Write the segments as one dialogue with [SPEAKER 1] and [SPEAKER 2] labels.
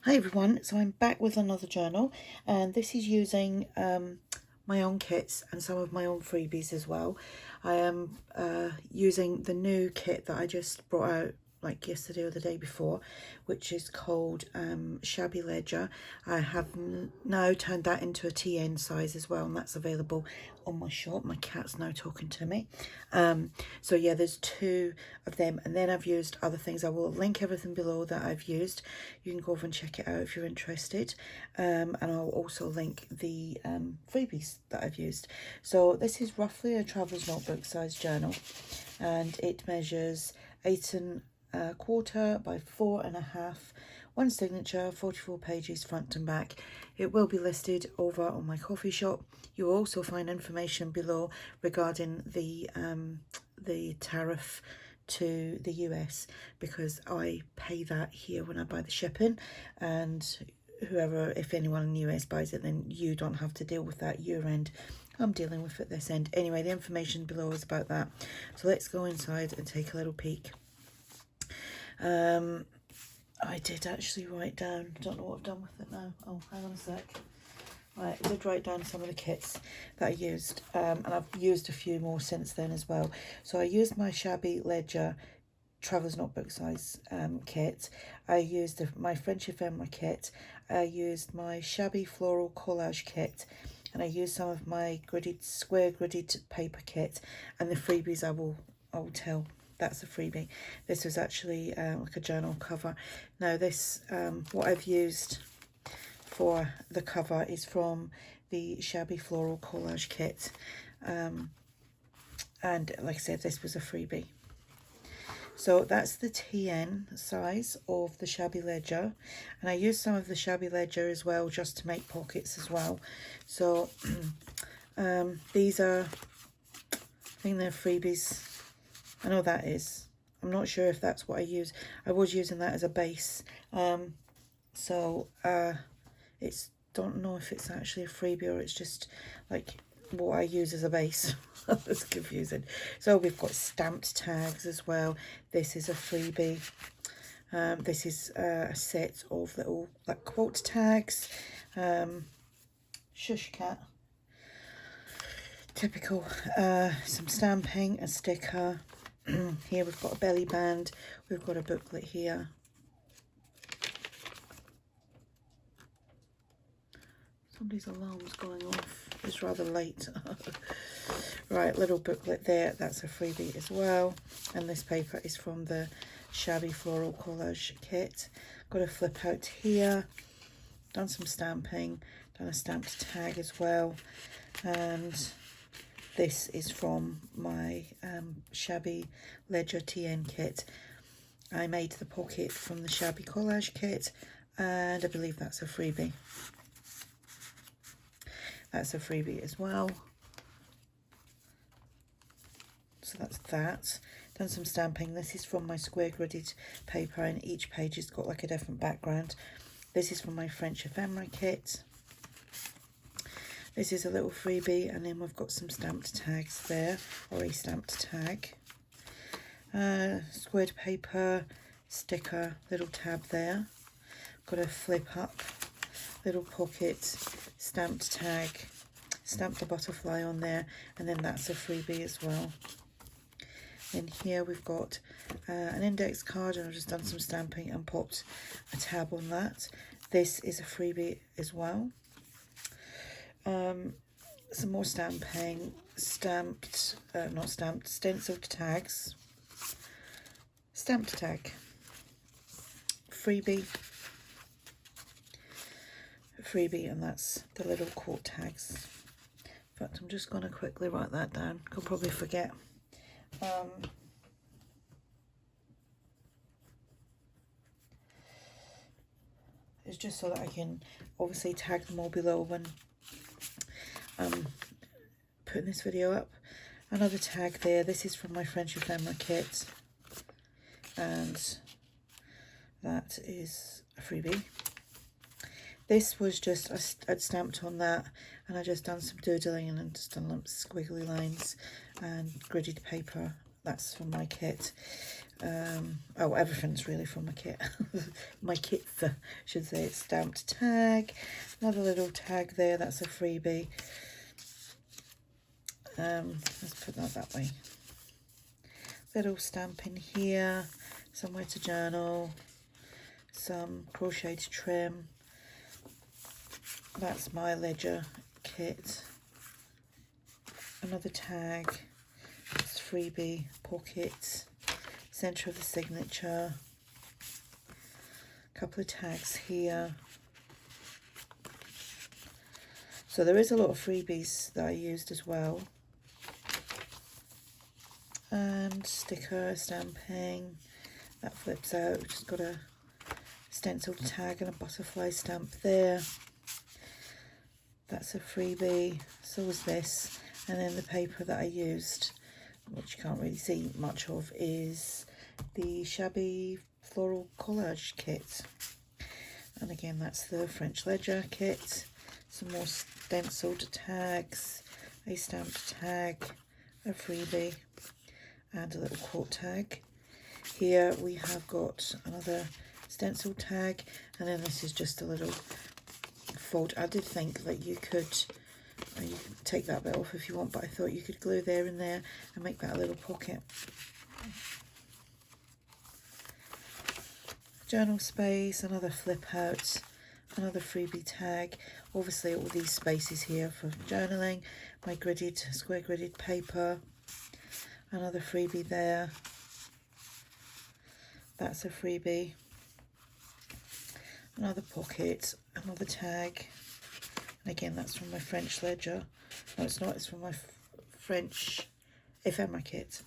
[SPEAKER 1] Hi everyone, so I'm back with another journal, and this is using my own kits and some of my own freebies as well. I am using the new kit that I just brought out like yesterday or the day before, which is called Shabby Ledger. I have now turned that into a TN size as well, and that's available on my shop. My cat's now talking to me. So yeah, there's two of them, and then I've used other things. I will link everything below that I've used. You can go over and check it out if you're interested, and I'll also link the freebies that I've used. So this is roughly a traveler's notebook size journal, and it measures 8¼ by 4½, one signature, 44 pages front and back. It will be listed over on my coffee shop. You will also find information below regarding the tariff to the US, because I pay that here when I buy the shipping, and whoever, if anyone in the US buys it, then you don't have to deal with that your end. I'm dealing with it this end. Anyway, the information below is about that. So let's go inside and take a little peek. I did actually write down, don't know what I've done with it now. Oh, hang on a sec. Right, I did write down some of the kits that I used, and I've used a few more since then as well. So I used my Shabby Ledger Traveler's Notebook size kit. I used my French ephemera kit. I used my Shabby Floral Collage kit, and I used some of my square gridded paper kit. And the freebies I will tell. That's a freebie. This was actually like a journal cover. Now this, what I've used for the cover is from the Shabby Floral Collage kit. And like I said, this was a freebie. So that's the TN size of the Shabby Ledger. And I used some of the Shabby Ledger as well, just to make pockets as well. So these are, I think they're freebies. I know that is. I'm not sure if that's what I use. I was using that as a base. It's, don't know if it's actually a freebie or it's just like what I use as a base. That's confusing. So we've got stamped tags as well. This is a freebie. This is a set of little like quote tags. Shush cat. Typical. Some stamping, a sticker. Here we've got a belly band, we've got a booklet here. Somebody's alarm's going off, it's rather late. Right, little booklet there, that's a freebie as well. And this paper is from the Shabby Floral Collage kit. Got a flip out here, done some stamping, done a stamped tag as well. And this is from my Shabby Ledger TN kit. I made the pocket from the Shabby Collage kit, and I believe that's a freebie. That's a freebie as well. So that's that. Done some stamping. This is from my square gridded paper, and each page has got like a different background. This is from my French ephemera kit. This is a little freebie, and then we've got some stamped tags there, or a stamped tag. Squared paper, sticker, little tab there. Got a flip up, little pocket, stamped tag, stamped a butterfly on there, and then that's a freebie as well. Then here we've got an index card, and I've just done some stamping and popped a tab on that. This is a freebie as well. Some more stamping, not stamped, stenciled tags, stamped tag, freebie, and that's the little quote tags. In fact, I'm just going to quickly write that down, I'll probably forget. It's just so that I can obviously tag them all below when putting this video up. Another tag there. This is from my French ephemera kit, and that is a freebie. This was just, I'd stamped on that, and I just done some doodling and just done squiggly lines and gridded paper that's from my kit. Oh, everything's really from my kit. My kit, should say. It's stamped tag. Another little tag there. That's a freebie. Let's put that way. Little stamp in here. Somewhere to journal. Some crocheted trim. That's my ledger kit. Another tag. It's freebie. Pocket. Centre of the signature. A couple of tags here. So there is a lot of freebies that I used as well. And sticker, stamping. That flips out. Just got a stenciled tag and a butterfly stamp there. That's a freebie. So was this. And then the paper that I used, which you can't really see much of, is the Shabby floral collage kit. And again, that's the French ledger kit. Some more stenciled tags, a stamped tag, a freebie, and a little quote tag. Here we have got another stencil tag, and then this is just a little fold. I did think that you could take that bit off if you want, but I thought you could glue there and there and make that a little pocket. Journal space, another flip out, another freebie tag. Obviously all these spaces here for journaling. My gridded, square gridded paper, another freebie there. That's a freebie. Another pocket, another tag. And again, that's from my French ledger. No, it's not, it's from my French ephemera kit.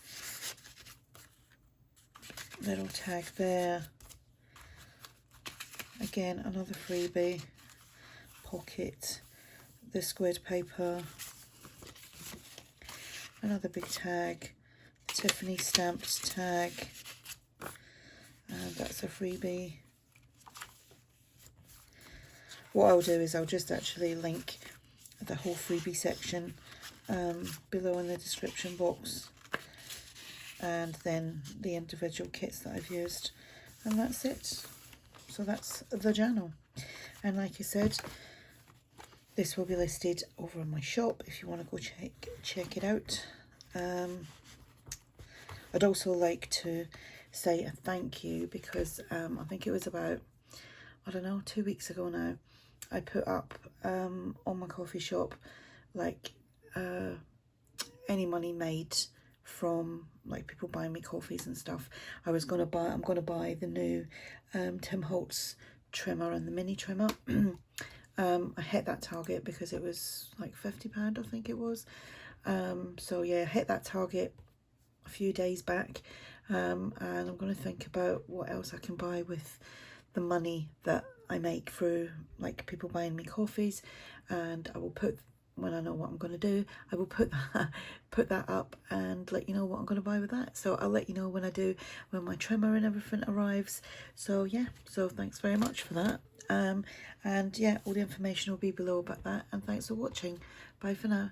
[SPEAKER 1] Little tag there. Again, another freebie. Pocket. The squared paper. Another big tag. Tiffany stamped tag. And that's a freebie. What I'll do is I'll just actually link the whole freebie section below in the description box, and then the individual kits that I've used, and that's it. So that's the journal, and like I said, this will be listed over on my shop if you want to go check it out. I'd also like to say a thank you because I think it was about, I don't know, 2 weeks ago now, I put up on my coffee shop like any money made from like people buying me coffees and stuff. I'm gonna buy the new Tim Holtz trimmer and the mini trimmer. I hit that target because it was like £50, I think it was. So yeah, I hit that target a few days back, and I'm going to think about what else I can buy with the money that I make through like people buying me coffees, and I will put, when I know what I'm going to do, I will put that up and let you know what I'm going to buy with that. So I'll let you know when I do, when my trimmer and everything arrives. So yeah, so thanks very much for that. And yeah, all the information will be below about that, and thanks for watching. Bye for now.